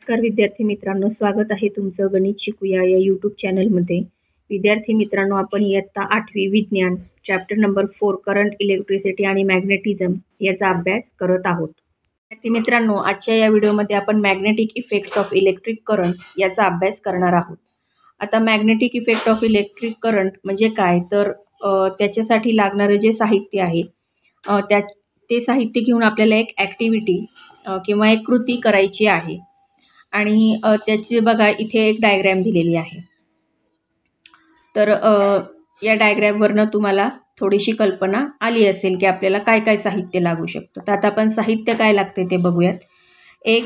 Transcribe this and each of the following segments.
नमस्कार विद्यार्थी मित्रांनो, स्वागत आहे तुमचं गणित शिकूया या यूट्यूब चॅनलमध्ये। विद्यार्थी मित्रांनो, आपण इयत्ता 8वी विज्ञान चॅप्टर नंबर 4 करंट, इलेक्ट्रिसिटी आणि मॅग्नेटिझम याचा अभ्यास करत आहोत। विद्यार्थी मित्रांनो, आजच्या या व्हिडिओमध्ये आपण magnetic effects of electric current याचा अभ्यास करणार आहोत। आता magnetic effect of electric current म्हणजे काय, तर त्याच्यासाठी लागणारे जे साहित्य आहे ते साहित्य घेऊन आपल्याला एक ॲक्टिव्हिटी किंवा एक कृती करायची आहे। आणि त्याची बघा इथे एक डायग्रॅम दिलेली आहे। तर या डायग्रॅमवरनं तुम्हाला थोडीशी कल्पना आली असेल की आपल्याला काय काय साहित्य लागू शकतं। तर आता आपण साहित्य काय लागते ते बघूयात। एक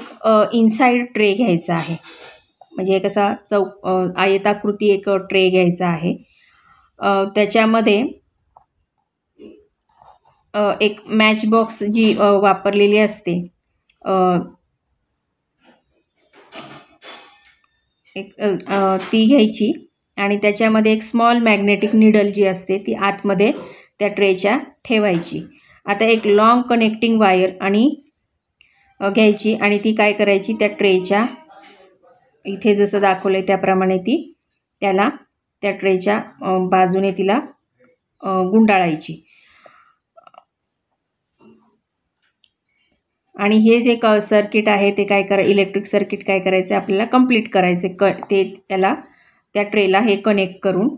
इनसाइड ट्रे घ्यायचा आहे, म्हणजे एक असा आयताकृती एक ट्रे घ्यायचा आहे। त्याच्यामध्ये एक मॅच बॉक्स जी वापरलेली असते ती घ्यायची आणि त्याच्यामध्ये एक स्मॉल मॅग्नेटिक निडल जी असते ती आतमध्ये त्या ट्रेच्या ठेवायची। आता एक लॉंग कनेक्टिंग वायर आणि घ्यायची आणि ती काय करायची, त्या ट्रेच्या इथे जसं दाखवलंय त्याप्रमाणे त्या ट्रेच्या बाजूने तिला गुंडाळायची। आणि हे जे सर्किट आहे ते इलेक्ट्रिक सर्किट काय करायचं आपल्याला कंप्लीट करायचं ते त्या ट्रेला हे कनेक्ट करून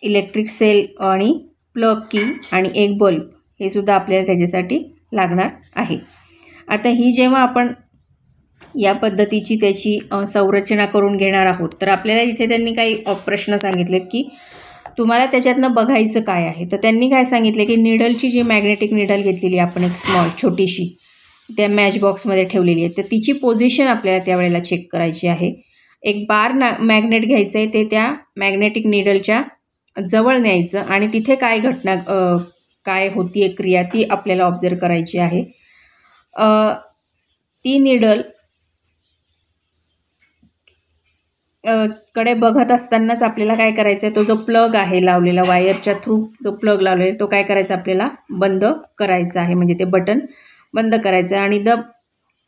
इलेक्ट्रिक सेल आणि प्लग की आणि एक बल्ब हे सुद्धा आपल्याला त्याच्यासाठी लागणार आहे। आता ही जेव्हा आपण या पद्धतीची त्याची संरचना करून घेणार आहोत, तर आपल्याला इथे त्यांनी काही प्रश्न सांगितलेत की तुम्हाला त्याच्यातनं बघायचं काय आहे। तर त्यांनी काय सांगितले की निडलची जी मॅग्नेटिक निडल घेतलेली आपण एक स्मॉल छोटीशी त्या मॅच बॉक्समध्ये ठेवलेली आहे, तर तिची पोझिशन आपल्याला त्यावेळेला चेक करायची आहे। एक बार मॅग्नेट घ्यायचं आहे, ते त्या मॅग्नेटिक निडलच्या जवळ न्यायचं आणि तिथे काय घटना काय होती क्रिया ती आपल्याला ऑब्झर्व करायची आहे। ती निडल कडे बघत असतानाच आपल्याला काय करायचं आहे, तो जो प्लग आहे लावलेला वायरच्या थ्रू जो प्लग लावलेला तो काय करायचा आपल्याला बंद करायचा आहे, म्हणजे ते बटन बंद करायचं आहे। आणि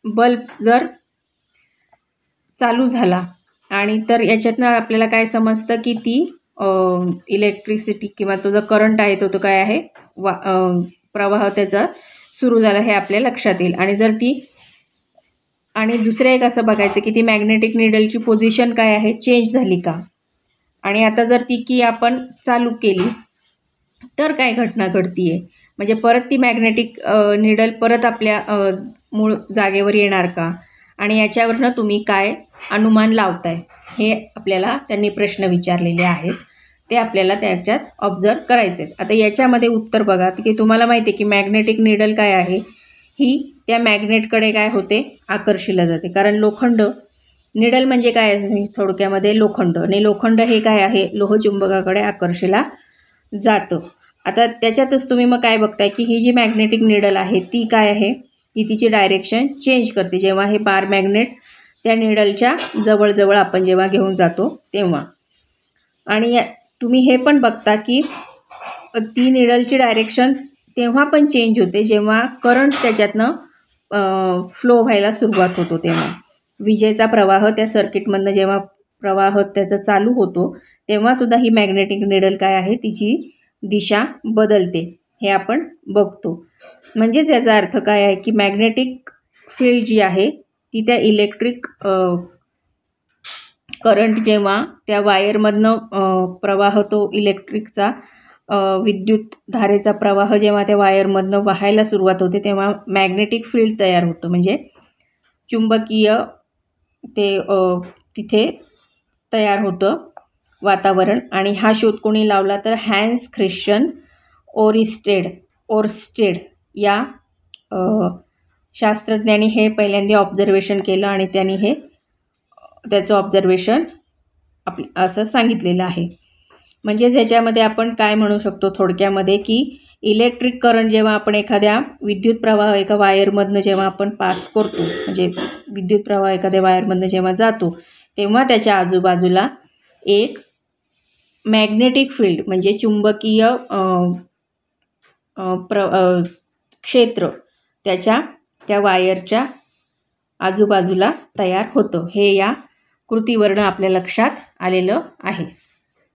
बल्ब जर चालू झाला आणि तर याच्यातनं आपल्याला काय समजतं की ती इलेक्ट्रिसिटी किंवा तो जो करंट आहे तो काय आहे प्रवाह त्याचा सुरू झाला हे आपल्या लक्षात येईल। आणि दुसरं एक असं बघायचं की ती मॅग्नेटिक निडलची पोझिशन काय आहे, चेंज झाली का। आणि आता जर ती की आपण चालू केली तर काय घटना घडतीये, म्हणजे परत ती मॅग्नेटिक निडल परत आपल्या मूळ जागेवर येणार का, आणि याच्यावरनं तुम्ही काय अनुमान लावताय हे आपल्याला त्यांनी प्रश्न विचारलेले आहेत, ते आपल्याला त्याच्यात ऑब्झर्व करायचे आहेत। आता याच्यामध्ये उत्तर बघा की तुम्हाला माहिती आहे की मॅग्नेटिक निडल काय आहे, ही त्या मॅग्नेटकडे काय होते, आकर्षिला जाते। कारण लोखंड निडल म्हणजे काय आहे थोडक्यामध्ये लोखंड, आणि लोखंड हे काय आहे लोहचुंबकाकडे आकर्षिला जातं। आता त्याच्यातच तुम्ही मग काय बघताय की ही जी मॅग्नेटिक निडल आहे ती काय आहे, ती तिची डायरेक्शन चेंज करते जेव्हा हे बार मॅग्नेट त्या निडलच्या जवळजवळ आपण जेव्हा घेऊन जातो तेव्हा। आणि तुम्ही हे पण बघता की ती निडलची डायरेक्शन तेव्हा पण चेंज होते जेव्हा करंट त्याच्यातनं फ्लो व्हायला सुरुवात होतो, तेव्हा विजेचा प्रवाह त्या सर्किटमधनं जेव्हा प्रवाह त्याचा चालू होतो तेव्हा सुद्धा ही मॅग्नेटिक निडल काय आहे तिची दिशा बदलते, हे आपण बघतो। म्हणजेच याचा अर्थ काय आहे की मॅग्नेटिक फील्ड जी आहे ती त्या इलेक्ट्रिक करंट जेव्हा त्या वायरमधनं प्रवाह तो इलेक्ट्रिकचा विद्युत धारेचा प्रवाह जेव्हा त्या वायरमधनं वाहायला सुरुवात होते तेव्हा मॅग्नेटिक फील्ड तयार होतं, म्हणजे चुंबकीय ते तिथे तयार होतं वातावरण। आणि हा शोध कोणी लावला, तर हॅन्स ख्रिश्चन ओरस्टेड या शास्त्रज्ञांनी हे पहिल्यांदा ऑब्झर्वेशन केलं आणि त्यांनी त्याचं ऑब्झर्वेशन असं सांगितलेलं आहे। म्हणजे त्याच्यामध्ये आपण काय म्हणू शकतो थोडक्यामध्ये की इलेक्ट्रिक करंट जेव्हा आपण एखाद्या विद्युत प्रवाह एका वायरमधनं जेव्हा आपण पास करतो, म्हणजे विद्युत प्रवाह एखाद्या वायरमधनं जेव्हा जातो तेव्हा त्याच्या आजूबाजूला एक मॅग्नेटिक फील्ड म्हणजे चुंबकीय क्षेत्र त्या वायरच्या आजूबाजूला तयार होतं. हे या कृतीवरनं आपल्या लक्षात आलेलं आहे.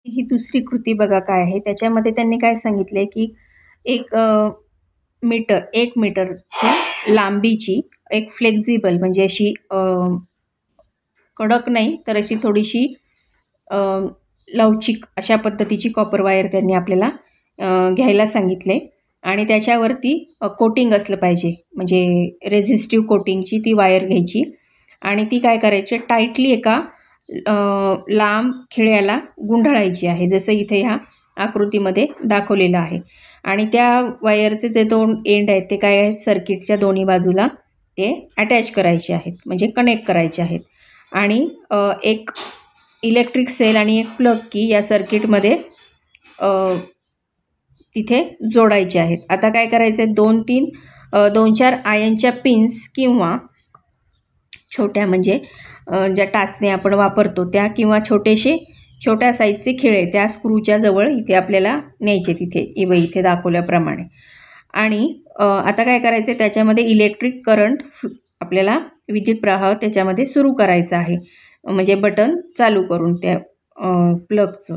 ही दुसरी कृती बघा काय आहे. त्याच्यामध्ये त्यांनी काय सांगितले की एक मीटरच्या लांबीची एक फ्लेक्झिबल म्हणजे अशी कडक नाही तर अशी थोडीशी लवचिक अशा पद्धतीची कॉपर वायर त्यांनी आपल्याला घ्यायला सांगितले आणि त्याच्यावरती कोटिंग असलं पाहिजे म्हणजे रेझिस्टिव्ह कोटिंगची ती वायर घ्यायची आणि ती काय करायची टाईटली एका लांब खिळ्याला गुंडाळायची आहे जसं इथे ह्या आकृतीमध्ये दाखवलेलं आहे आणि त्या वायरचे जे दोन एंड आहेत ते काय आहेत सर्किटच्या दोन्ही बाजूला ते अटॅच करायचे आहेत म्हणजे कनेक्ट करायचे आहेत आणि एक इलेक्ट्रिक सेल आणि एक प्लग की या सर्किटमध्ये तिथे जोडायचे आहेत. आता काय करायचं आहे 2-4 आयनच्या पिन्स किंवा छोट्या म्हणजे ज्या टाचण्या आपण वापरतो त्या किंवा छोट्या साईजचे खिळे त्या स्क्रूच्या जवळ इथे आपल्याला न्यायचे तिथे इथे दाखवल्याप्रमाणे आणि आता काय करायचं आहे त्याच्यामध्ये इलेक्ट्रिक करंट आपल्याला विद्युत प्रवाह त्याच्यामध्ये सुरू करायचा आहे म्हणजे बटन चालू करून त्या प्लगचं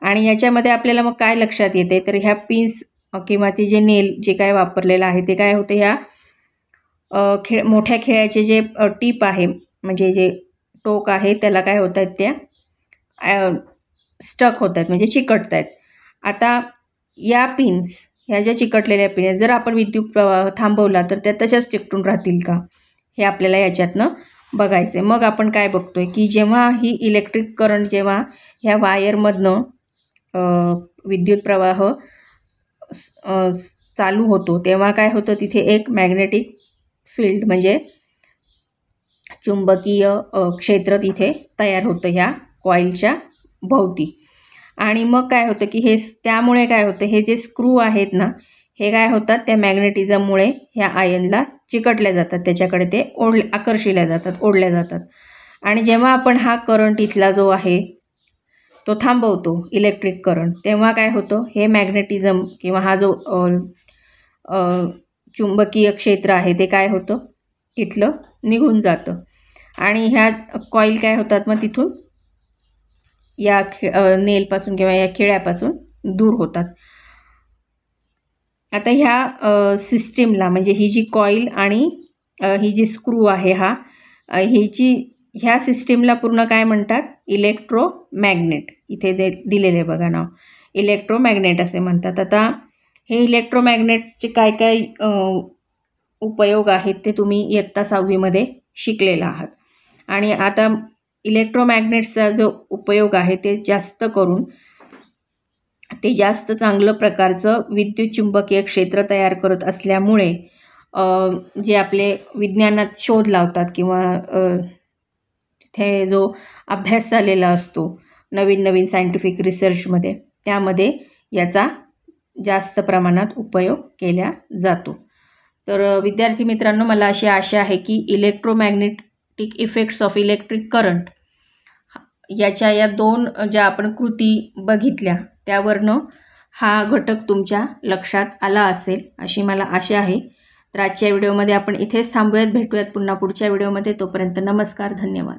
आणि याच्यामध्ये आपल्याला मग काय लक्षात येते तर ह्या पिन्स किंवा ते जे नेल जे काय वापरलेलं आहे ते काय होतं ह्या मोठ्या खिळ्याचे जे टीप आहे म्हणजे जे टोक आहे त्याला काय होत आहेत त्या स्टक होत आहेत म्हणजे चिकटत आहेत. आता या पिन्स ह्या ज्या चिकटलेल्या पिन जर आपण विद्युत प्रवाह थांबवला तर त्या तशाच चिकटून राहतील का हे आपल्याला याच्यातनं बघायचं आहे. मग आपण काय बघतोय की जेव्हा ही इलेक्ट्रिक करंट जेव्हा ह्या वायरमधनं विद्युत प्रवाह चालू होतो तेव्हा काय होतं तिथे एक मॅग्नेटिक फील्ड म्हणजे चुंबकीय क्षेत्र तिथे तयार होतं ह्या कॉईलच्या भोवती आणि मग काय होतं की त्यामुळे काय होतं हे जे स्क्रू आहेत ना हे काय होतात त्या मॅग्नेटिझममुळे ह्या आयनला चिकटल्या जातात त्याच्याकडे ते आकर्षिल्या जातात ओढल्या जातात आणि जेव्हा आपण हा करंट इथला जो आहे तो थांबवतो इलेक्ट्रिक करंट तेव्हा काय होतं हे मॅग्नेटिझम किंवा हा जो चुंबकीय क्षेत्र आहे ते काय होतं तिथलं निघून जातं आणि ह्या कॉईल काय होतात मग तिथून या नेलपासून किंवा या खिळ्यापासून दूर होतात. आता ह्या सिस्टीमला म्हणजे ही जी कॉईल आणि ही जी स्क्रू आहे ह्या सिस्टीमला पूर्ण काय म्हणतात इलेक्ट्रोमॅग्नेट इथे दिलेले बघा नाव इलेक्ट्रोमॅग्नेट असे म्हणतात. आता हे इलेक्ट्रोमॅग्नेटचे काय काय उपयोग आहेत ते तुम्ही इयत्ता 6वीमध्ये शिकलेला आहात आणि आता इलेक्ट्रोमॅग्नेटचा जो उपयोग आहे ते जास्त करून ते जास्त चांगलं प्रकारचं विद्युत चुंबकीय क्षेत्र तयार करत असल्यामुळे जे आपले विज्ञानात शोध लावतात किंवा तिथे जो अभ्यास झालेला असतो नवीन सायंटिफिक रिसर्चमध्ये त्यामध्ये याचा जास्त प्रमाणात उपयोग केला जातो. तर विद्यार्थी मित्रांनो मला अशी आशा आहे की electromagnetic effects of electric current या 2 ज्या आपण कृती बघितल्या त्यावरनं हा घटक तुमच्या लक्षात आला असेल अशी मला आशा आहे. तर आजच्या व्हिडिओमध्ये आपण इथेच थांबूयात भेटूयात पुन्हा पुढच्या व्हिडिओमध्ये. तोपर्यंत नमस्कार धन्यवाद.